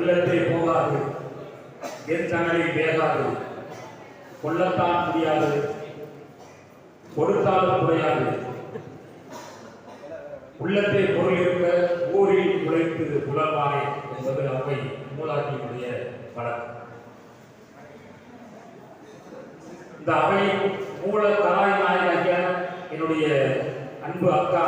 வெள்ளத்தை போகாது, எத்தனலில் வேகாது, கொள்ளத்தான் முடியாது, கொடுத்தாலும் குறையாது, உள்ளத்தை பொருள் இருக்க ஊரில் உழைத்து உழல்வானே என்பது அவை மூலாட்டியுடைய வழக்கம். இந்த அவையின் மூல கதாநாயகியாக என்னுடைய அன்பு அக்கா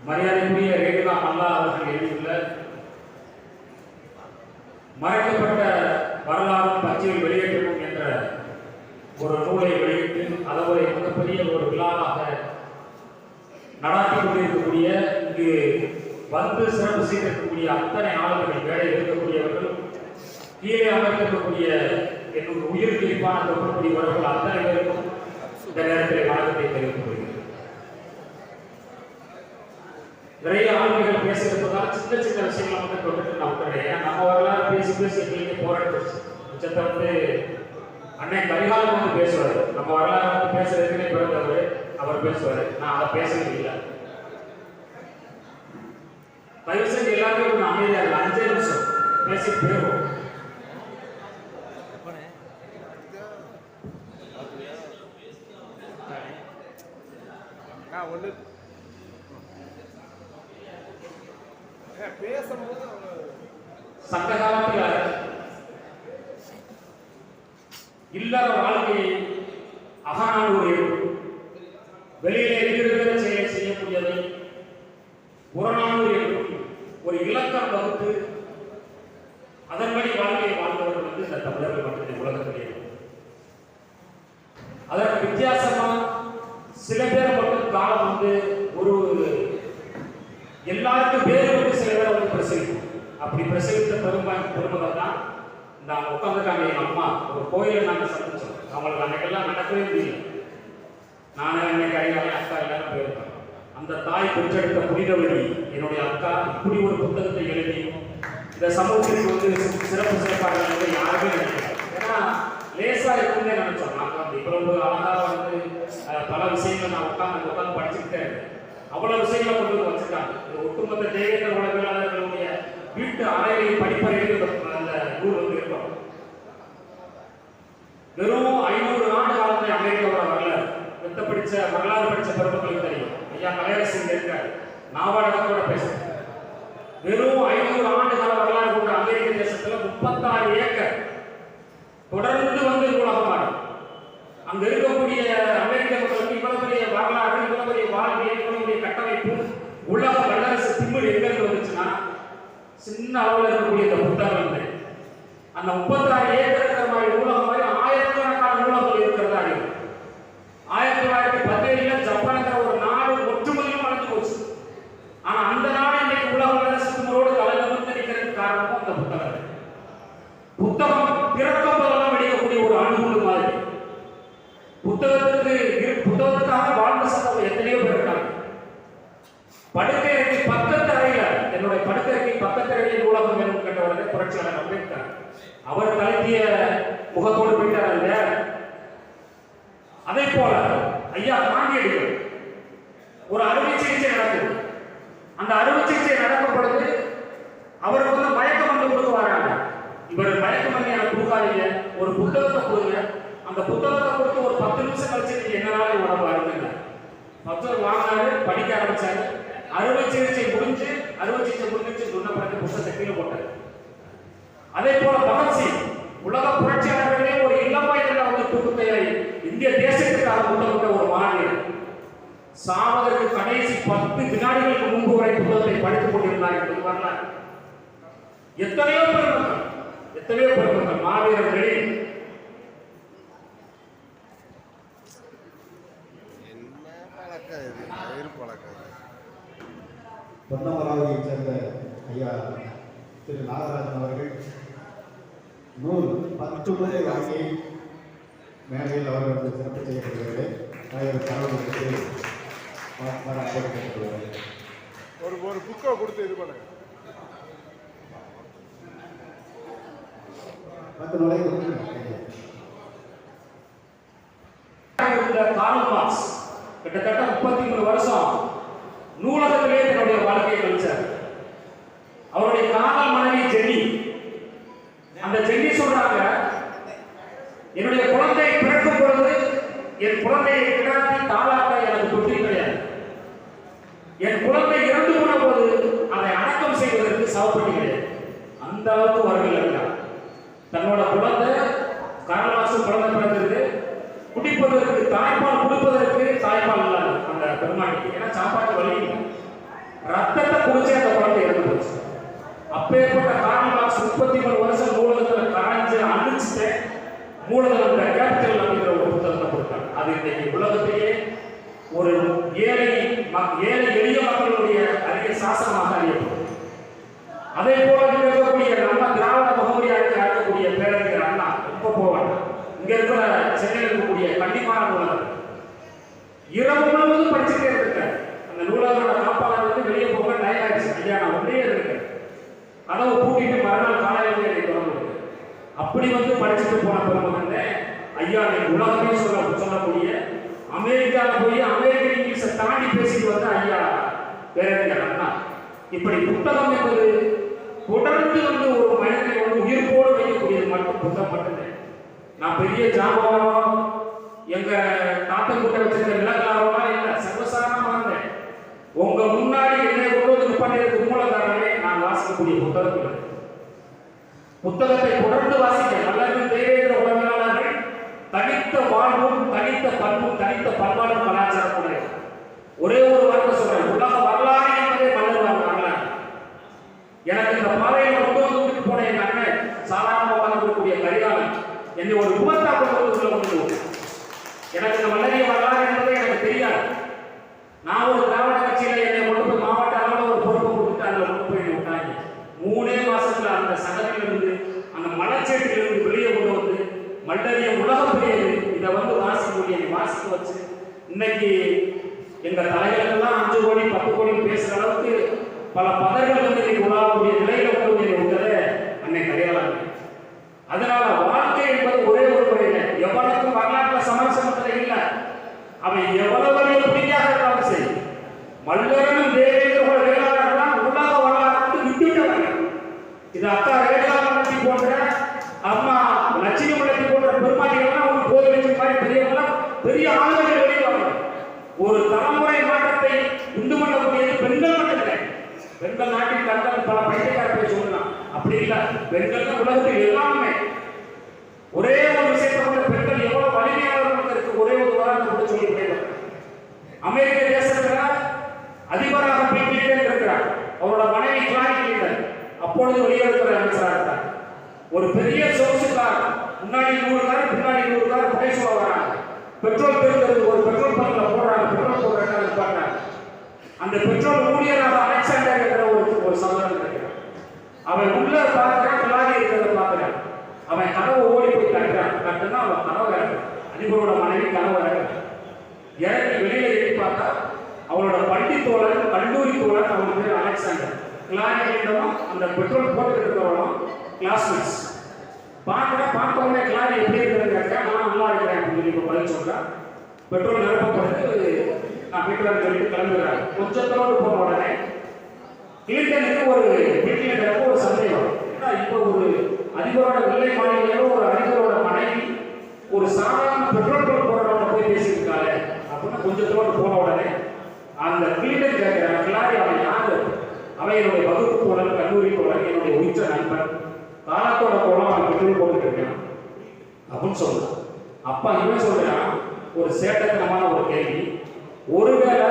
மரியாதைக்குரிய ரேணுகா மல்லா அவர்கள் எழுதியுள்ள மறைக்கப்பட்ட வரலாறு பச்சையில் வெளியேற்றவும் என்ற ஒரு நூலை வெளியிட்டு அதை ஒரு மிகப்பெரிய ஒரு விழாவாக நடாத்தி கொண்டிருக்கக்கூடிய, இங்கு வந்து சிறப்பு செய்திருக்கக்கூடிய அத்தனை ஆளுநர்கள், வேலை இருக்கக்கூடியவர்கள், கீழே அமர்ந்திருக்கக்கூடிய என்னுடைய உயிர் தீர்ப்பான இருக்கக்கூடியவர்கள் அத்தனை பேருக்கும் இந்த நேரத்தில் வணக்கத்தை தெரிவித்துக் கொள்கிறேன். நிறைய ஆளுமைகள் பேசியிருப்பதால் சின்ன சின்ன விஷயங்களை மட்டும் கொண்டுட்டு நான் விட்டுறேன். நம்ம வரலாறு பேசி பேசி எங்களுக்கு போராடிச்சு. உச்சத்தை வந்து அன்னை கரிகாலம் வந்து பேசுவார். நம்ம வரலாறு வந்து பேசுறதுக்குன்னே பிறந்தவர் அவர் பேசுவார். நான் அதை பேசவே இல்லை. தயவு செஞ்சு எல்லாருமே கொஞ்சம் அமைதியா இல்லை. 5 நிமிஷம் பேசி போயிடும். சங்க காலத்தில் இல்லாத வாழ்க்கையை அகநானூறு வெளியிலே இருக்கிற செயலை செய்யக்கூடியதை புறநானூறு என்றும் ஒரு இலக்கம் வகுத்து அதன்படி வாழ்க்கையை வாழ்ந்தவர்கள் வந்து இந்த தமிழர்கள் மட்டுமே உலகத்திலே. அதற்கு வித்தியாசமா சில பேர் மட்டும் காலம் வந்து ஒரு எல்லாருக்கும் வேறு வந்து சில பேர் வந்து பிரசவிக்கும். அப்படி பிரசவித்த பெருமகள் தான் இந்த உட்காந்துருக்காங்க. என் அம்மா ஒரு கோயிலை நாங்கள் சந்திச்சோம். அவங்களுக்கு அன்னைக்கெல்லாம் நடக்கவே முடியல. நானும் அன்னைக்கு அறியாமல் அக்கா எல்லாரும் போயிருக்கோம். அந்த தாய் பெற்றெடுத்த புனிதவழி என்னுடைய அக்கா இப்படி ஒரு புத்தகத்தை எழுதி இந்த சமூகத்திற்கு வந்து சிறப்பாக யாருமே நினைக்கிறாங்க. ஏன்னா லேசா இருக்குன்னே நினைச்சோம். நாங்கள் வந்து இவ்வளவு அழகாக வந்து பல விஷயங்கள் நான் உட்காந்து படிச்சுக்கிட்டே இருக்கேன். அவ்வளவு விஷயங்களை கொண்டு வந்து வச்சிருக்காங்க. ஒட்டுமொத்த தேவேந்திர உலகியலாளர்களுடைய வீட்டு அறைகளில் படிப்பறையில் அந்த நூல் வந்து இருக்கும். வெறும் 500 ஆண்டு காலத்தை அமெரிக்காவோட வரலாறு படிச்ச வரலாறு படிச்ச பெருமக்களுக்கு தெரியும். ஐயா கலையரசன் இருக்காரு, நாவாடகத்தோட பேசுறேன். வெறும் 500 ஆண்டு கால வரலாறு கொண்ட அமெரிக்க தேசத்துல 36 ஏக்கர் தொடர்ந்து வந்து உலகமாறு. அங்க இருக்கக்கூடிய அமெரிக்க மக்களுக்கு இவ்வளவு பெரிய வரலாறு, இவ்வளவு பெரிய வாழ்வியல், இவ்வளவு பெரிய கட்டமைப்பு, உலக வல்லரசு திமிழ் எங்கிருந்து வந்துச்சுன்னா சின்ன அளவில் இருக்கக்கூடிய இந்த புத்தகம் அந்த 36 ஏக்கர் இருக்கிற மாதிரி நூலகம் மாதிரி ஆயிரக்கணக்கான நூலகங்கள் இருக்கிறதா இருக்கு. 1917 ஜப்பான்கிற ஒரு நாடு ஒற்றுமையும் அடைஞ்சு போச்சு. ஆனா அந்த நாடு இன்னைக்கு உலக வல்லரசு திமிழோடு தலை நிமிர்ந்து நிற்கிறதுக்கு காரணமும் இந்த புத்தகம். புத்தகம் பிறக்கும் போதெல்லாம் வெடிக்கக்கூடிய ஒரு அணுகுண்டு மாதிரி. புத்தகத்துக்காக வாழ்ந்த சம்பவம் எத்தனையோ பேர் இருக்காங்க. படுக்கை அறைக்கு பக்கத்து அறையில என்னுடைய படுக்கைக்கு பக்கத்து அறையில் நூலகம் வேணும் கேட்டவரே புரட்சியாளர் அம்பேத்கர். அவர் கலத்திய முகத்தோடு போயிட்டார் இல்லையா? அதே போல ஐயா காந்தியடிகள் ஒரு அறுவை சிகிச்சை நடக்குது. அந்த அறுவை சிகிச்சை நடக்கும் பொழுது அவருக்கு வந்து மயக்க மருந்து கொடுத்து வராங்க. இவர் மயக்க மருந்து எனக்கு கொடுக்காதீங்க, ஒரு புத்தகத்தை கொடுங்க. அந்த புத்தகத்தை கொடுத்து ஒரு 10 நிமிஷம் கழிச்சு எங்களால உடம்பு அருந்துங்க. புத்தகம் வாங்கினாரு, படிக்க ஆரம்பிச்சாரு. அறுவை சிகிச்சை முடிஞ்சு சொன்ன பிறகு புத்தகத்தை கீழே போட்டார். அதே போல பகத்சிங் உலக புரட்சியாளர்களே ஒரு இளம் வயதில் வந்து புத்தகத்தை இந்திய தேசத்துக்காக புத்தகத்தை ஒரு மாநிலம் சாவதற்கு கடைசி 10 வினாடிகளுக்கு முன்பு வரை புத்தகத்தை படித்துக் கொண்டிருந்தார் என்பது வரலாறு. எத்தனையோ பெருமக்கள் மாவீரர்களில் பொன்னமராவதியைச் சேர்ந்த ஐயா திரு நாகராஜன் அவர்கள் நூல் 10 முறை வாங்கி மேடையில் அவர்களுக்கு சிறப்பு செய்யப்படுகிறது. ஒரு புக்கை கொடுத்து இது பண்ணுங்க. 10 முறை கார்ல் மார்க்ஸ் கிட்டத்தட்ட 33 வருஷம் நூலகத்திலே தன்னுடைய வாழ்க்கையை கழிச்சார். அவருடைய காதல் மனைவி ஜெனி அந்த சென்னி சொல்றாங்க, என்னுடைய குழந்தை பிறக்கும் பொழுது என் குழந்தையை கிடாத்தி தாளாட்ட எனக்கு தொட்டி கிடையாது. என் குழந்தை இறந்து போன போது அதை அடக்கம் செய்வதற்கு சவப்பட்டி கிடையாது. அந்த அளவுக்கு அவர்கள் இருந்தார். தன்னோட குழந்தை காரணவாசம் குழந்தை பிறந்தது, குடிப்பதற்கு தாய்ப்பால் கொடுப்பதற்கு தாய்ப்பால் இல்லாது அந்த பெருமாட்டிக்கு. ஏன்னா சாப்பாட்டு வழி இல்லை. ரத்தத்தை குடிச்சு அந்த குழந்தை இறந்து போச்சு. அப்பேற்பட்ட காரணவாசம் 33 வருஷம் மூலதனத்தில் காய்ஞ்சு அழிச்சுட்டு மூலதனத்தை கேபிட்டல் அப்படிங்கிற ஒரு புத்தகத்தை கொடுத்தாங்க. அது இன்னைக்கு உலகத்தையே ஒரு ஏழை எளிய மக்களுடைய அதிக சாசனமாக அறியப்படும். அதே போல இருக்கக்கூடிய நம்ம திராவிட முகமொழியாக இருக்கக்கூடிய பேரறிஞர் அண்ணா ரொம்ப போவாங்க. இங்க இருக்கிற சென்னையில் இருக்கக்கூடிய கண்டிப்பான நூலகம் இரவு முழுவதும் படிச்சுட்டே இருக்காரு. அந்த நூலகரோட காப்பாளர் வந்து வெளியே போக டைம் ஆயிடுச்சு, ஐயா நான் உள்ளே இருக்கேன், கதவை பூட்டிட்டு மறுநாள் காலையில என்னை தொடர்பு. அப்படி வந்து படிச்சுட்டு போன பெருமகன் ஐயா உலகமே சொல்லக்கூடிய அமெரிக்காவில் போய் அமெரிக்க இங்கிலீஷை தாண்டி பேசிட்டு வந்து ஐயா பேரறிஞர் அண்ணா. இப்படி புத்தகம் என்பது தொடர்ந்து வந்து ஒரு மனிதனை வந்து உயிர்ப்போடு வைக்கக்கூடியது மட்டும் புத்தகம் மட்டுமே. நான் பெரிய ஜாபகம் எங்க தாத்தன் கூட்ட வச்சிருக்க நிலக்காரமா இல்லை, சர்வசாதாரணமா இருந்தேன். உங்க முன்னாடி என்னை கொண்டு வந்து பண்ணிருக்கு மூலக்காரனே நான் வாசிக்கக்கூடிய புத்தகத்தில். புத்தகத்தை தொடர்ந்து வாசிக்க நல்லது தேவேந்திர உலகளாளர்கள் தனித்த வாழ்வும் தனித்த பண்பும் தனித்த பண்பாடும் கலாச்சாரமுடைய ஒரே ஒரு வார்த்தை சொல்றேன், உலக வரலாறு என்பதே மன்னர் வரலாறு. எனக்கு இந்த பாதையில் கொண்டு வந்து போன என் அண்ணன் சாதாரணமாக இருக்கக்கூடிய கரிகாலன் என்னை ஒரு விபத்தா கொண்டு வந்து எனக்கு இந்த மன்னரிய வரலாறு என்பதே எனக்கு தெரியாது. நான் ஒரு திராவிட கட்சியில என்னை கொண்டு போய் மாவட்ட அளவில் ஒரு பொறுப்பை கொடுத்துட்டு அதில் கொண்டு போய் விட்டாங்க. 3 மாசத்துல அந்த சகத்திலிருந்து அந்த மலச்சேட்டிலிருந்து வெளியே கொண்டு வந்து மல்லரிய உலகம் பெரியது. இதை வந்து வாசிக்க வச்சு இன்னைக்கு எங்க தலைகளுக்கெல்லாம் 5 கோடி 10 கோடி பேசுற அளவுக்கு பல பதர்கள் வந்து உலாவக்கூடிய நிலையில கொண்டு விட்டதை அன்னை கரிகாலன். அதனால வாழ்க்கை என்பது ஒரே ஒரு முறையில எவனுக்கும் வரலாற்று சமரசமத்தில் இல்லை. அவன் எவ்வளவு வழியை பிடிக்காக இருந்தாலும் சரி, மல்லரும் தேவேந்திர வேளாளர்கள் உலக வரலாறு விட்டுவிட்டவர்கள். இது அக்கா ரேகாலி போன்ற அம்மா லட்சுமி மலத்தி போன்ற பெருமாட்டிகள்லாம் அவங்க போது வச்சு மாதிரி பெரியவங்களாம் பெரிய ஆளுநர்கள் வெளியே ஒரு தலைமுறை மாற்றத்தை உண்டு பண்ணக்கூடியது பெண்கள் மட்டும் இல்லை. பெண்கள் நாட்டின் கண்கள் பல பைத்தியக்காரர்களை சொல்லலாம், அப்படி இல்லை. பெண்கள் தான் உலகத்தில் எல்லாமே. ஒரே ஒரு விஷயத்தை கொண்ட பெண்கள் எவ்வளவு வலிமையாளர்கள் இருக்கு. ஒரே ஒரு உதாரணத்தை கூட சொல்லி போயிடுவாங்க. அமெரிக்க தேசத்துல அதிபராக பில் கிளின்டன் இருக்கிறார். அவரோட மனைவி கிளாரி கிளின்டன் அப்பொழுது வெளியுறவுத்துறை அமைச்சராக இருந்தார். ஒரு பெரிய சொகுசு கார், முன்னாடி 100 கார் பின்னாடி 100 கார் புகைசுவா வராங்க. பெட்ரோல் பெருக்கிறது ஒரு பெட்ரோல் பங்க்ல போடுறாங்க, பெட்ரோல் போடுறாங்க பாருங்க. அந்த பெட்ரோல் ஊழியராக அலெக்சாண்டர் என்ற ஒரு சகோதரன் இருக்கிறார். அவன் உள்ள பார்க்கிறான், கிளாரி இருக்கிறத பார்க்கிறான். அவன் கனவு ஓடி போய் தட்டுறான். தட்டுனா அவன் கனவு இறக்குறான். அதிபரோட மனைவி கனவு இறக்குறான். இறக்கி வெளியில ஏறி பார்த்தா அவளோட பள்ளி தோழர் கல்லூரி தோழர் அவன் பேர் அலெக்சாண்டர். கிளாரியும் அந்த பெட்ரோல் போட்டு இருக்கிறவனும் கிளாஸ்மேட்ஸ். பார்த்த உடனே கிளாரி எப்படி இருக்கிறது கேட்க, நான் நல்லா இருக்கிறேன் அப்படின்னு சொல்லி இப்போ பதில் சொல்றேன். பெட்ரோல் நிரப்பப்படுது, நான் போயிட்டு வரேன் சொல்லிட்டு கிளம்புகிறாங்க. கொஞ்சத்தோடு போன உடனே கிளின்டனுக்கு ஒரு வீட்டில் ஒரு சந்தேகம். ஏன்னா இப்போ ஒரு அதிபரோட வெள்ளை மாளிகையோட ஒரு அதிபரோட மனைவி ஒரு சாதாரண பெட்ரோல் பங்க் போடுறவங்க போய் பேசியிருக்காரு அப்படின்னு கொஞ்சத்தோடு போன உடனே அந்த கிளின்டன் கேட்கிறாங்க, கிளாரி அவன் யாரு? அவன் என்னுடைய வகுப்பு தோழர், கல்லூரி தோழர், என்னுடைய உயிற்ற நண்பன், காலத்தோட கோலம் அவன் பெட்ரோல் போட்டுட்டு இருக்கான் அப்படின்னு சொல்றான். அப்பா இவன் சொல்றான், ஒரு சேட்டத்தனமான ஒரு கேள்வி. ஒருவேளை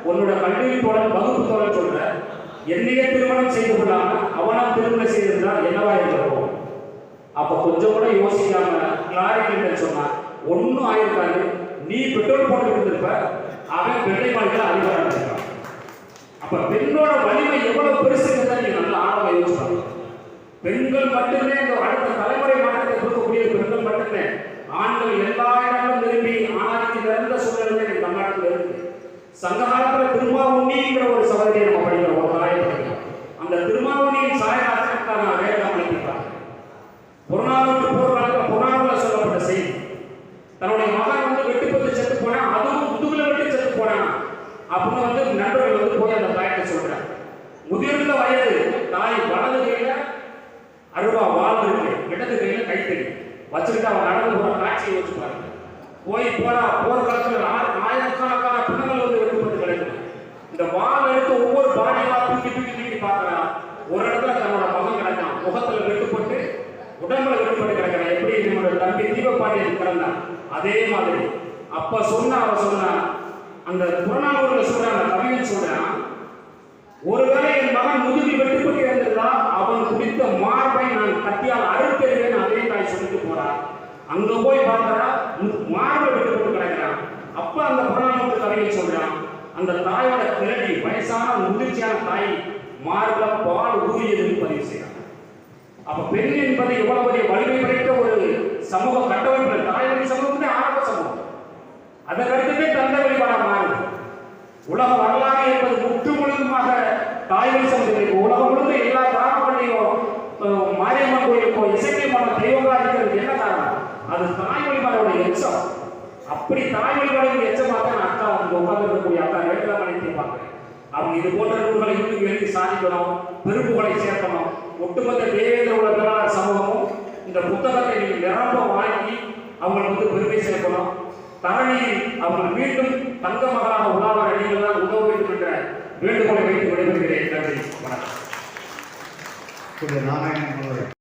உன்னோட கல்லூரி தோழர் வகுப்பு தோழர் சொல்ற என்னையே திருமணம் செய்து கொள்ளாம அவனா திருமணம் செய்திருந்தால் என்னவா இருந்திருக்கும்? அப்ப கொஞ்சம் கூட யோசிக்காம கிளாரி கிளின்டன் சொன்னா, ஒன்னும் ஆயிருக்காது, நீ பெட்ரோல் போட்டு இருந்திருப்ப, அவன் வெள்ளை மாளிகையில் அதிபராக இருந்திருக்கான். அப்ப பெண்ணோட வலிமை எவ்வளவு பெருசுங்கிறத நீங்க நல்லா ஆழமா யோசிப்பாங்க. பெண்கள் மட்டுமே இந்த அடுத்த தலைமுறை மாற்றத்தை கொடுக்கக்கூடிய பெண்கள் மட்டுமே. ஆண்கள் எல்லா இடங்களும் விரும்பி ஆணாதிக்கு நிறைந்த சூழ்நிலை தமிழ்நாட்டில் இருக்கு. சங்க காலத்துல திருமாவுண்ணிங்கிற ஒரு சகோதரியை நம்ம படிக்கிறோம், ஒரு தாயை படிக்கிறோம். அந்த திருமாவுண்ணியின் சாயலாக நான் வேகம் அளிப்பாங்க. புறநானூற்று போர் காலத்தில் புறநானூறுல சொல்லப்பட்ட செய்தி, தன்னுடைய மகன் வந்து வெட்டுப்பட்டு செத்து போனான், அதுவும் முதுகுல வெட்டி செத்து போனான் அப்படின்னு வந்து நண்பர்கள் வந்து போய் அந்த தாய்கிட்ட சொல்றாங்க. முதிர்ந்த வயது தாய் வலது கையில அருவா வாழ் இருக்கு, வச்சுக்கிட்டு அவன் நடந்து போற காட்சியை வச்சு பாருங்க. போனா போர்க்களத்தில் ஆயிரக்கணக்கான பிணங்கள் வந்து வெட்டுப்பட்டு கிடைக்கும். இந்த வாள் எடுத்து ஒவ்வொரு பாடியா தூக்கி பார்க்கிறான். ஒரு இடத்துல தன்னோட மகன் கிடக்கான், முகத்துல வெட்டுப்பட்டு உடம்புல வெட்டுப்பட்டு கிடக்கிறான். எப்படி நம்மளோட தம்பி தீபப்பாண்டியன் கிடந்தான் அதே மாதிரி. அப்ப அவன் சொன்னா அந்த புறநானூறுல சொல்றான், அந்த கவிஞன் சொல்றான், ஒருவேளை என் மகன் முதுகில் வெட்டுப்பட்டு இருந்திருந்தா அவன் குடித்த மார்பை நான் கத்தியால் அறுத்தெறிவேன். அதே தாய் சொல்லிட்டு போறான். அங்க போய் பார்த்தா மார்பை வெட்டுப்பட்டு கிடக்கிறான். அப்ப அந்த புறநானூறு கவிஞன் சொல்றான், அந்த தாயோட கிளடி வயசான முதிர்ச்சியான தாய் மார்ப பால் ஊறியதுன்னு பதிவு செய்யறான். அப்ப பெண் என்பது எவ்வளவு பெரிய வலிமை படைத்த ஒரு சமூக கட்டமைப்பு. தாய்வழி சமூகத்திலே ஆரம்ப சமூகம், அதற்கடுத்தே தந்த வழிபாட மாறுது. உலக வரலாறு என்பது முற்று முழுதுமாக தாய்வழி சமூகத்திற்கு உலகம் முழுக்க எல்லா கிராமங்களையும் மாரியம்மன் கோயிலுக்கோ இசைக்கியமான தெய்வங்களா இருக்கிறது என்ன காரணம்? அது தாய் வழிபாடோட எச்சம். அப்படி தாய் வழிபாடு எச்சமாக தான் அக்கா வந்து உட்கார்ந்துருக்கக்கூடிய அக்கா வேட்கமணித்தை பார்க்கிறேன். அவங்க இது போன்ற நூல்களை இன்னும் எழுதி சாதிக்கணும், பெரும்புகளை சேர்க்கணும். ஒட்டுமொத்த தேவேந்திர உலக வேளாளர் சமூகமும் இந்த புத்தகத்தை நீங்கள் நிரம்ப வாங்கி அவங்களுக்கு வந்து பெருமை சேர்க்கணும். தரணியில் அவங்க மீண்டும் தங்க மகளாக உலாவர நீங்கள் தான் உதவ வேண்டும் என்ற வேண்டுகோளை வைத்து விடைபெறுகிறேன். நன்றி, வணக்கம். நாராயணன்